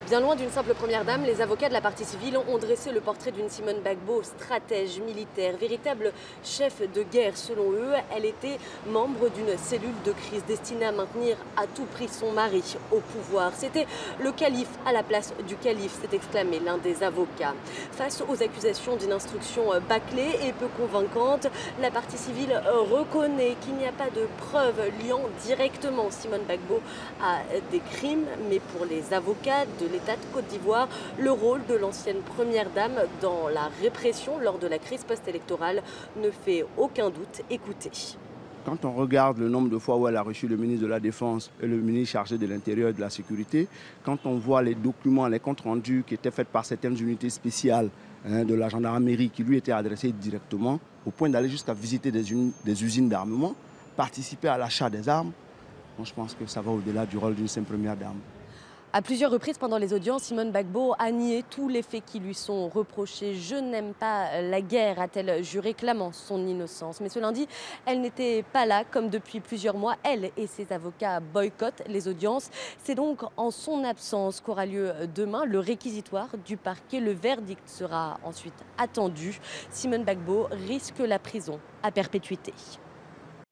Bien loin d'une simple première dame, les avocats de la partie civile ont dressé le portrait d'une Simone Gbagbo, stratège militaire, véritable chef de guerre selon eux. Elle était membre d'une cellule de crise destinée à maintenir à tout prix son mari au pouvoir. C'était le calife à la place du calife, s'est exclamé l'un des avocats. Face aux accusations d'une instruction bâclée et peu convaincante, la partie civile reconnaît qu'il n'y a pas de preuves liant directement Simone Gbagbo à des crimes, mais pour les avocats de l'État de Côte d'Ivoire, le rôle de l'ancienne première dame dans la répression lors de la crise post-électorale ne fait aucun doute. Écoutez. Quand on regarde le nombre de fois où elle a reçu le ministre de la Défense et le ministre chargé de l'Intérieur et de la Sécurité, quand on voit les documents, les comptes rendus qui étaient faits par certaines unités spéciales de la gendarmerie qui lui étaient adressés directement, au point d'aller jusqu'à visiter des usines d'armement, participer à l'achat des armes, je pense que ça va au-delà du rôle d'une simple première dame. À plusieurs reprises pendant les audiences, Simone Gbagbo a nié tous les faits qui lui sont reprochés. Je n'aime pas la guerre, a-t-elle juré, clamant son innocence. Mais ce lundi, elle n'était pas là, comme depuis plusieurs mois. Elle et ses avocats boycottent les audiences. C'est donc en son absence qu'aura lieu demain le réquisitoire du parquet. Le verdict sera ensuite attendu. Simone Gbagbo risque la prison à perpétuité.